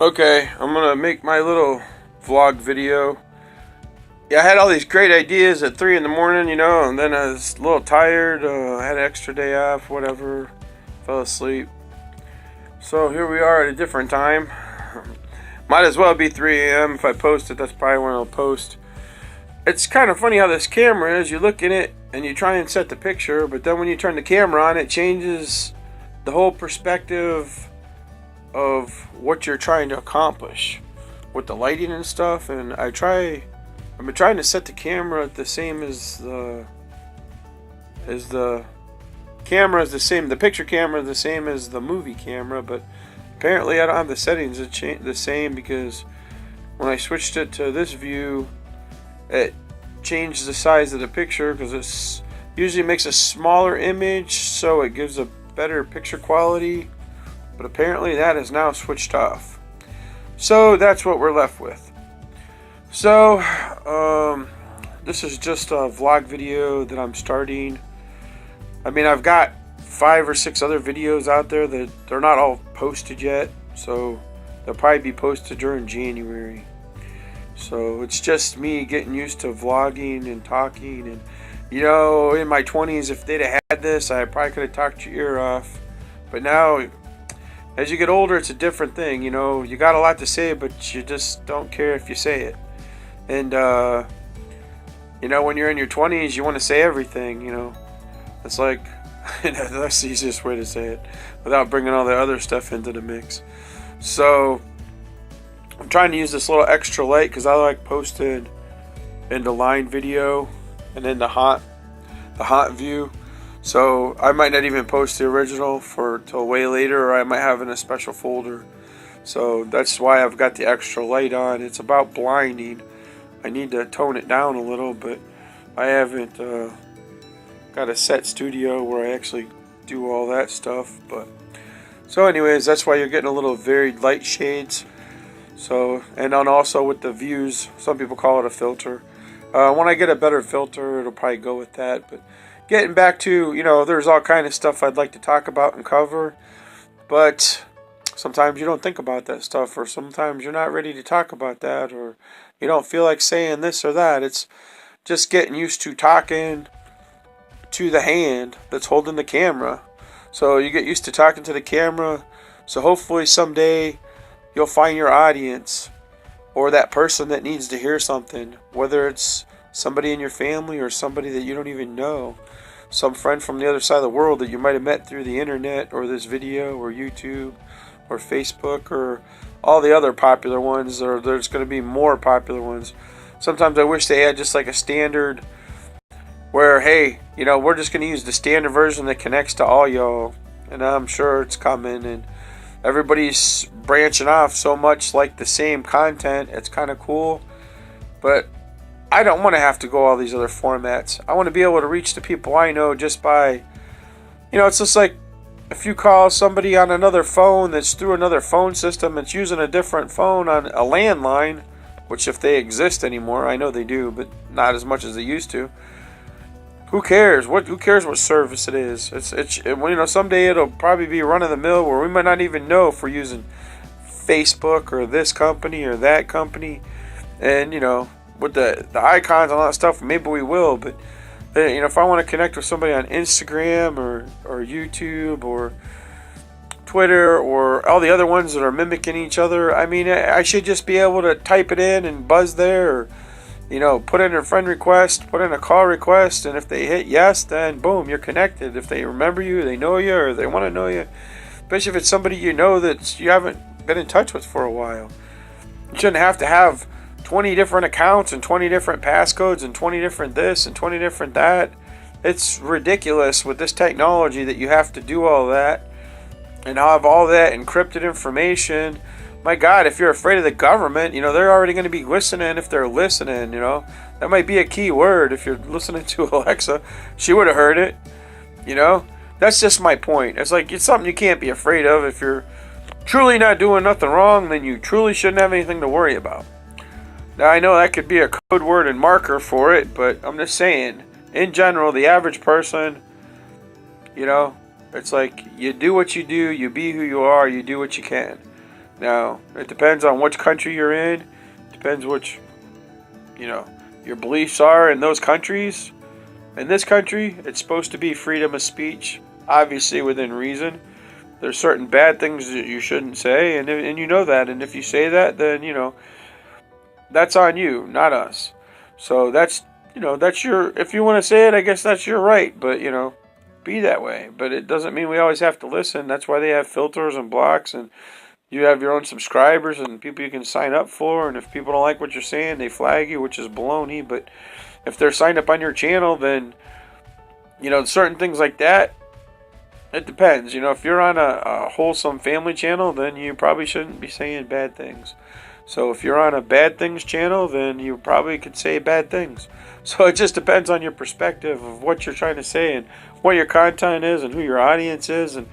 Okay, I'm gonna make my little vlog video. Yeah, I had all these great ideas at 3 in the morning, and then I was a little tired. I had an extra day off, whatever. Fell asleep. So here we are at a different time. Might as well be 3 a.m. If I post it, that's probably when I'll post. It's kind of funny how this camera is. You look in it and you try and set the picture, but then when you turn the camera on, it changes the whole perspective of what you're trying to accomplish with the lighting and stuff. And I've been trying to set the camera the same as the camera is the same, the picture camera is the same as the movie camera, but apparently I don't have the settings the same, because when I switched it to this view, it changed the size of the picture, because it usually makes a smaller image so it gives a better picture quality. But apparently that is now switched off. So that's what we're left with. So this is just a vlog video that I'm starting. I mean, I've got 5 or 6 other videos out there that they're not all posted yet. So they'll probably be posted during January. So it's just me getting used to vlogging and talking. And in my 20s, if they'd have had this, I probably could have talked your ear off. But now, as you get older, it's a different thing. You got a lot to say, but you just don't care if you say it. And when you're in your 20s, you want to say everything. It's like that's the easiest way to say it without bringing all the other stuff into the mix. So I'm trying to use this little extra light because I like posting in the line video and then the hot view. So I might not even post the original till way later, or I might have it in a special folder. So that's why I've got the extra light on. It's about blinding. I need to tone it down a little, but I haven't got a set studio where I actually do all that stuff. So anyways, that's why you're getting a little varied light shades. So, and then also with the views, some people call it a filter. When I get a better filter, it'll probably go with that. But getting back to, there's all kind of stuff I'd like to talk about and cover, but sometimes you don't think about that stuff, or sometimes you're not ready to talk about that, or you don't feel like saying this or that. It's just getting used to talking to the hand that's holding the camera. So you get used to talking to the camera, so hopefully someday you'll find your audience, or that person that needs to hear something, whether it's somebody in your family or somebody that you don't even know, some friend from the other side of the world that you might have met through the internet or this video or YouTube or Facebook or all the other popular ones, or there's going to be more popular ones. Sometimes I wish they had just like a standard where, hey, we're just going to use the standard version that connects to all y'all, and I'm sure it's coming, and everybody's branching off so much like the same content. It's kind of cool, but I don't want to have to go all these other formats. I want to be able to reach the people I know just by, it's just like if you call somebody on another phone that's through another phone system that's using a different phone on a landline, which if they exist anymore, I know they do, but not as much as they used to. Who cares? Who cares what service it is? Someday it'll probably be run of the mill where we might not even know if we're using Facebook or this company or that company, and with the icons and all that stuff, maybe we will. But if I want to connect with somebody on Instagram or YouTube or Twitter or all the other ones that are mimicking each other, I should just be able to type it in and buzz there, or put in a friend request, put in a call request, and if they hit yes, then boom, you're connected. If they remember you, they know you, or they want to know you, especially if it's somebody that you haven't been in touch with for a while. You shouldn't have to have 20 different accounts and 20 different passcodes and 20 different this and 20 different that. It's ridiculous with this technology that you have to do all that and have all that encrypted information. My God, if you're afraid of the government, they're already going to be listening if they're listening, That might be a key word. If you're listening to Alexa, she would have heard it, That's just my point. It's like, it's something you can't be afraid of. If you're truly not doing nothing wrong, then you truly shouldn't have anything to worry about. Now, I know that could be a code word and marker for it, but I'm just saying, in general, the average person, it's like, you do what you do, you be who you are, you do what you can. Now, it depends on which country you're in. It depends which, your beliefs are in those countries. In this country, it's supposed to be freedom of speech, obviously within reason. There's certain bad things that you shouldn't say, and you know that. And if you say that, then, that's on you, not us. So that's your, if you want to say it, I guess that's your right. But, be that way. But it doesn't mean we always have to listen. That's why they have filters and blocks, and you have your own subscribers and people you can sign up for. And if people don't like what you're saying, they flag you, which is baloney. But if they're signed up on your channel, then, certain things like that, it depends. If you're on a wholesome family channel, then you probably shouldn't be saying bad things. So if you're on a bad things channel, then you probably could say bad things. So it just depends on your perspective of what you're trying to say and what your content is and who your audience is. And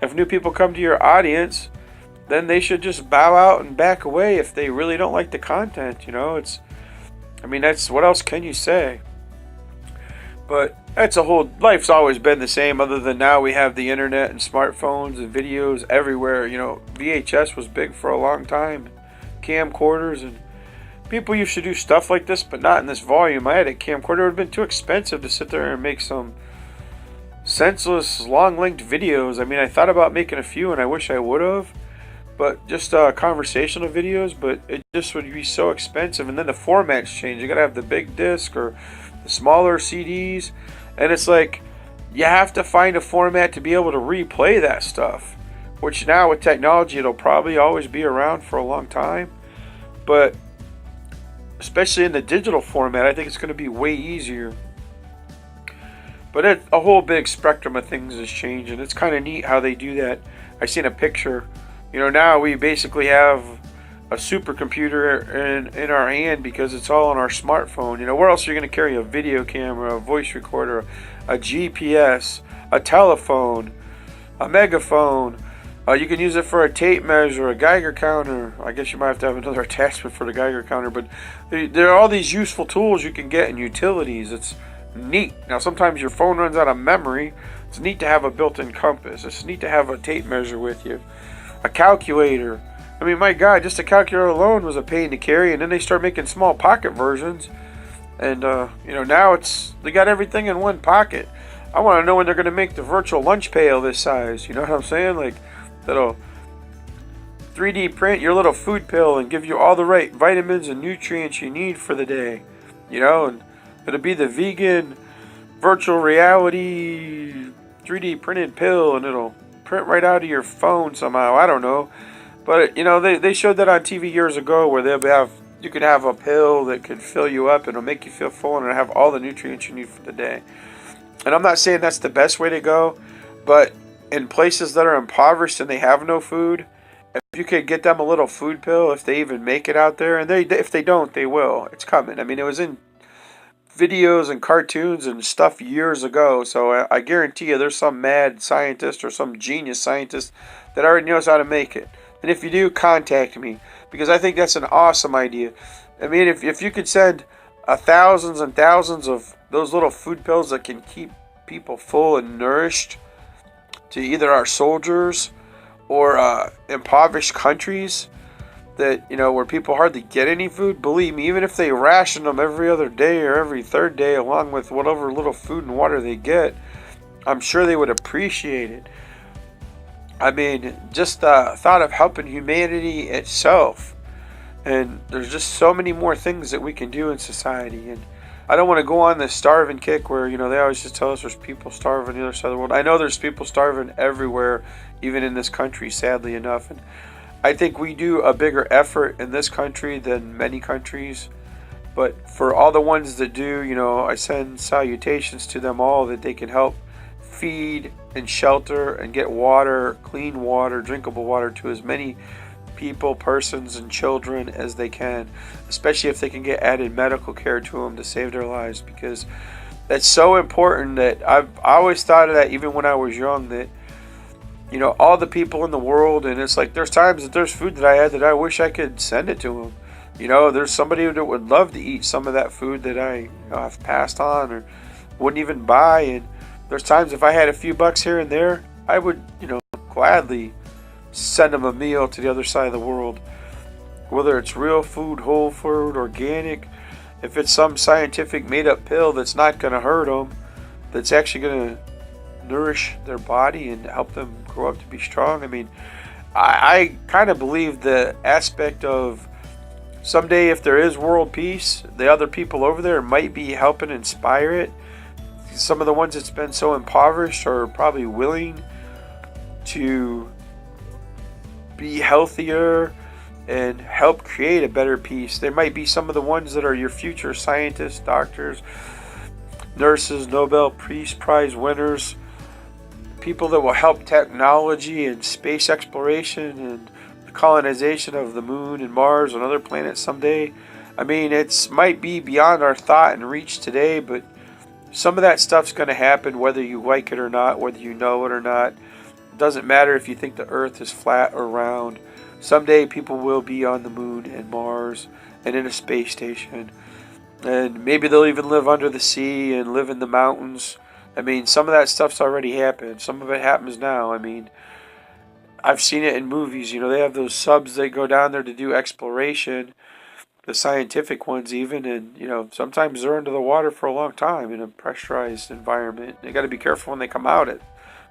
if new people come to your audience, then they should just bow out and back away if they really don't like the content. That's, what else can you say? But that's life's always been the same, other than now we have the internet and smartphones and videos everywhere. VHS was big for a long time, camcorders, and people used to do stuff like this, but not in this volume. I had a camcorder. It would have been too expensive to sit there and make some senseless, long-linked videos. I thought about making a few, and I wish I would have, but just conversational videos, but it just would be so expensive. And then the formats change. You gotta have the big disc or the smaller CDs, and it's like you have to find a format to be able to replay that stuff, which now with technology it'll probably always be around for a long time. But especially in the digital format, I think it's going to be way easier. But a whole big spectrum of things has changed, and it's kind of neat how they do that. I seen a picture. Now we basically have a supercomputer in our hand because it's all on our smartphone. Where else are you going to carry a video camera, a voice recorder, a GPS, a telephone, a megaphone? You can use it for a tape measure, a Geiger counter. I guess you might have to have another attachment for the Geiger counter, but there are all these useful tools you can get in utilities. It's neat. Now, sometimes your phone runs out of memory. It's neat to have a built-in compass. It's neat to have a tape measure with you. A calculator. My God, just a calculator alone was a pain to carry, and then they start making small pocket versions. And, now they got everything in one pocket. I want to know when they're going to make the virtual lunch pail this size. You know what I'm saying? Like, that'll 3D print your little food pill and give you all the right vitamins and nutrients you need for the day. And it'll be the vegan virtual reality 3D printed pill, and it'll print right out of your phone somehow. I don't know. But, they showed that on TV years ago where you could have a pill that could fill you up and it'll make you feel full and it'll have all the nutrients you need for the day. And I'm not saying that's the best way to go, but in places that are impoverished and they have no food, if you could get them a little food pill, if they even make it out there, and if they don't, they will. It's coming. It was in videos and cartoons and stuff years ago, so I guarantee you there's some mad scientist or some genius scientist that already knows how to make it. And if you do, contact me, because I think that's an awesome idea. If you could send thousands and thousands of those little food pills that can keep people full and nourished to either our soldiers or impoverished countries that, where people hardly get any food, believe me, even if they ration them every other day or every third day along with whatever little food and water they get, I'm sure they would appreciate it. Just the thought of helping humanity itself. And there's just so many more things that we can do in society. And I don't want to go on this starving kick where, they always just tell us there's people starving on the other side of the world. I know there's people starving everywhere, even in this country, sadly enough. And I think we do a bigger effort in this country than many countries. But for all the ones that do, I send salutations to them all that they can help feed and shelter and get water, clean water, drinkable water to as many people, persons, and children as they can, especially if they can get added medical care to them to save their lives, because that's so important. That I always thought of that even when I was young, that all the people in the world, and it's like there's times that there's food that I had that I wish I could send it to them. There's somebody that would love to eat some of that food that I have passed on or wouldn't even buy. And there's times if I had a few bucks here and there, I would gladly send them a meal to the other side of the world. Whether it's real food, whole food, organic, if it's some scientific made-up pill that's not going to hurt them, that's actually going to nourish their body and help them grow up to be strong. I mean, I kind of believe the aspect of someday if there is world peace, the other people over there might be helping inspire it. Some of the ones that's been so impoverished are probably willing to be healthier and help create a better peace. There might be some of the ones that are your future scientists, doctors, nurses, Nobel Peace Prize winners, people that will help technology and space exploration and the colonization of the moon and Mars and other planets someday. I mean, it might be beyond our thought and reach today, but some of that stuff's going to happen whether you like it or not, whether you know it or not. It doesn't matter if you think the Earth is flat or round. Someday people will be on the moon and Mars and in a space station. And maybe they'll even live under the sea and live in the mountains. I mean, some of that stuff's already happened. Some of it happens now. I mean, I've seen it in movies. You know, they have those subs that go down there to do exploration, the scientific ones even. And, you know, sometimes they're under the water for a long time in a pressurized environment. They got to be careful when they come out,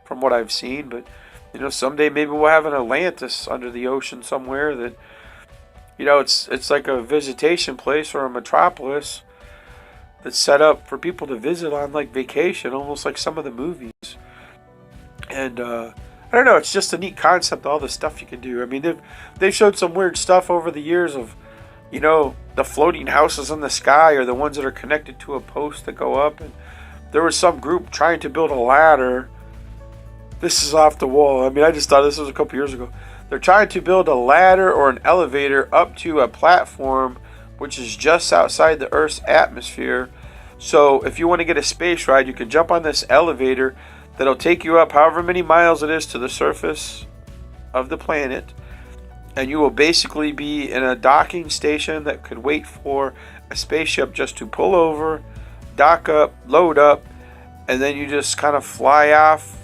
from what I've seen. But you know, someday maybe we'll have an Atlantis under the ocean somewhere that, you know, it's like a visitation place or a metropolis that's set up for people to visit on like vacation, almost like some of the movies. And I don't know, it's just a neat concept, all the stuff you can do. I mean, they've showed some weird stuff over the years of, you know, the floating houses in the sky or the ones that are connected to a post that go up. And there was some group trying to build a ladder. This is off the wall. I mean, I just thought this was a couple years ago. They're trying to build a ladder or an elevator up to a platform which is just outside the Earth's atmosphere. So if you want to get a space ride, you can jump on this elevator that'll take you up however many miles it is to the surface of the planet. And you will basically be in a docking station that could wait for a spaceship just to pull over, dock up, load up, and then you just kind of fly off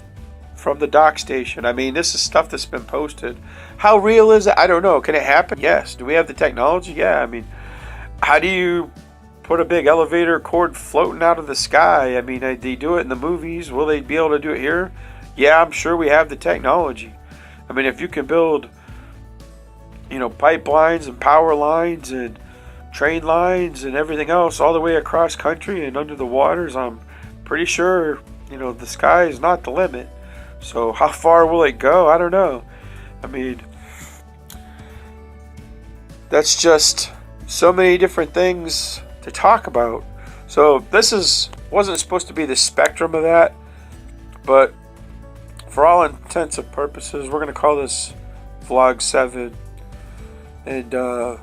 from the dock station. I mean, this is stuff that's been posted. How real is it? I don't know. Can it happen? Yes. Do we have the technology? Yeah. I mean, how do you put a big elevator cord floating out of the sky? I mean, they do it in the movies. Will they be able to do it here? Yeah, I'm sure we have the technology. I mean, if you can build, you know, pipelines and power lines and train lines and everything else all the way across country and under the waters, I'm pretty sure, you know, the sky is not the limit. So how far will it go? I don't know. I mean, that's just so many different things to talk about. So this wasn't supposed to be the spectrum of that, but for all intents and purposes, we're going to call this vlog 7. And I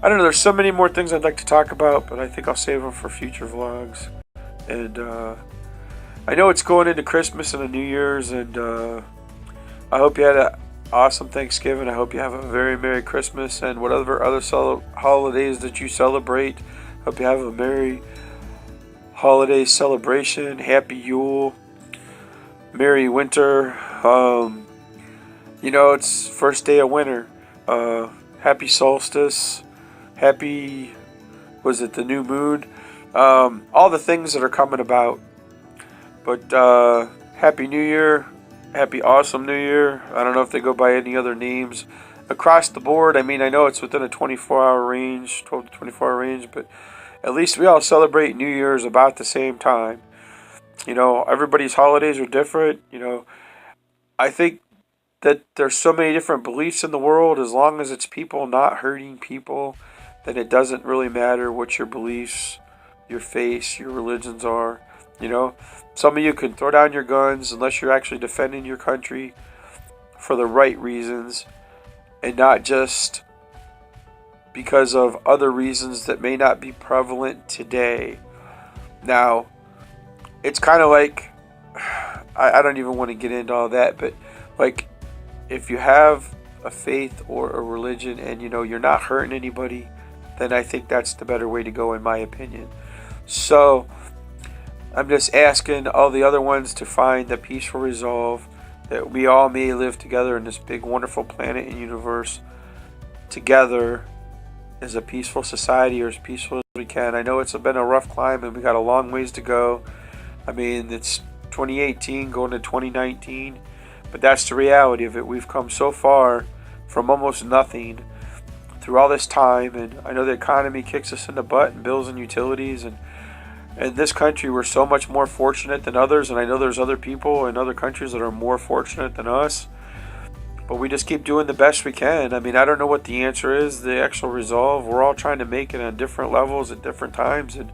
don't know, there's so many more things I'd like to talk about, but I think I'll save them for future vlogs. And I know it's going into Christmas and a New Year's, and I hope you had an awesome Thanksgiving. I hope you have a very Merry Christmas and whatever other holidays that you celebrate. Hope you have a Merry holiday celebration. Happy Yule. Merry Winter. You know, it's first day of winter. Happy solstice. Happy, was it the new moon? All the things that are coming about. But Happy New Year. Happy awesome New Year. I don't know if they go by any other names. Across the board, I mean, I know it's within a 24-hour range, 12 to 24-hour range, but at least we all celebrate New Year's about the same time. You know, everybody's holidays are different. You know, I think that there's so many different beliefs in the world. As long as it's people not hurting people, then it doesn't really matter what your beliefs, your faith, your religions are. You know, some of you can throw down your guns unless you're actually defending your country for the right reasons and not just because of other reasons that may not be prevalent today. Now, it's kind of like, I don't even want to get into all that, but like, if you have a faith or a religion and, you know, you're not hurting anybody, then I think that's the better way to go, in my opinion. So I'm just asking all the other ones to find the peaceful resolve that we all may live together in this big, wonderful planet and universe together as a peaceful society, or as peaceful as we can. I know it's been a rough climb and we got a long ways to go. I mean, it's 2018 going to 2019, but that's the reality of it. We've come so far from almost nothing through all this time, and I know the economy kicks us in the butt and bills and utilities, and in this country we're so much more fortunate than others, and I know there's other people in other countries that are more fortunate than us, but we just keep doing the best we can. I mean, I don't know what the answer is, the actual resolve. We're all trying to make it on different levels at different times, and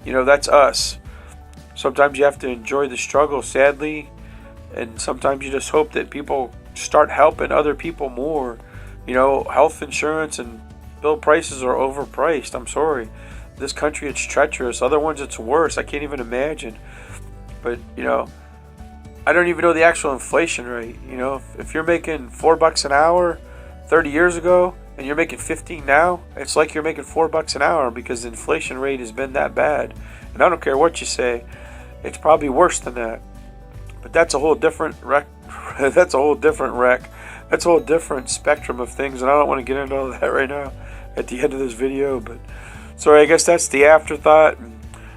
that's us. Sometimes you have to enjoy the struggle, sadly, and sometimes you just hope that people start helping other people more. Health insurance and bill prices are overpriced. I'm sorry. This country, it's treacherous. Other ones, it's worse. I can't even imagine. But, I don't even know the actual inflation rate. If you're making $4 an hour 30 years ago and you're making 15 now, it's like you're making $4 an hour, because the inflation rate has been that bad. And I don't care what you say, it's probably worse than that. But that's a whole different wreck. That's a whole different spectrum of things, and I don't want to get into all that right now at the end of this video. But sorry, I guess that's the afterthought.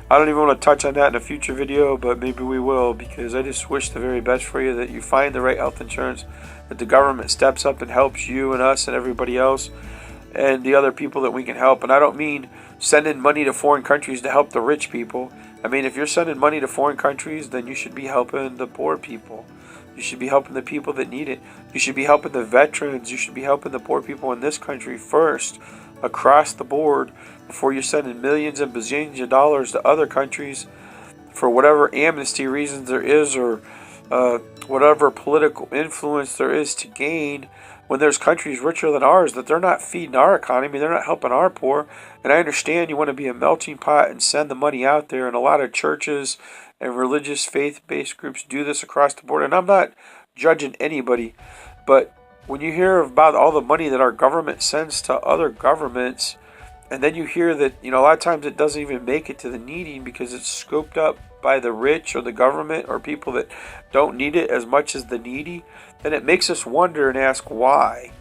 I don't even want to touch on that in a future video, but maybe we will, because I just wish the very best for you, that you find the right health insurance, that the government steps up and helps you and us and everybody else and the other people that we can help. And I don't mean sending money to foreign countries to help the rich people. I mean, if you're sending money to foreign countries, then you should be helping the poor people. You should be helping the people that need it. You should be helping the veterans. You should be helping the poor people in this country first, across the board, before you're sending millions and bazillions of dollars to other countries for whatever amnesty reasons there is, or whatever political influence there is to gain, when there's countries richer than ours that they're not feeding our economy, they're not helping our poor. And I understand you want to be a melting pot and send the money out there, and a lot of churches and religious faith-based groups do this across the board, and I'm not judging anybody, but when you hear about all the money that our government sends to other governments, and then you hear that, a lot of times it doesn't even make it to the needy because it's scooped up by the rich or the government or people that don't need it as much as the needy, then it makes us wonder and ask why.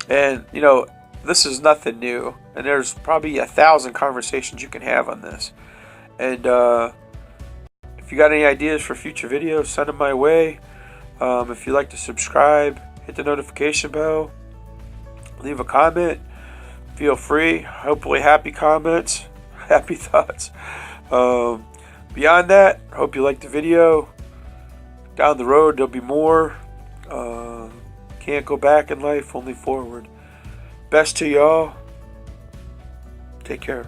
And, this is nothing new, and there's probably 1,000 conversations you can have on this. And if you got any ideas for future videos, send them my way. If you'd like to subscribe, hit the notification bell, leave a comment, feel free. Hopefully happy comments, happy thoughts. Beyond that, I hope you liked the video. Down the road, there'll be more. Can't go back in life, only forward. Best to y'all. Take care.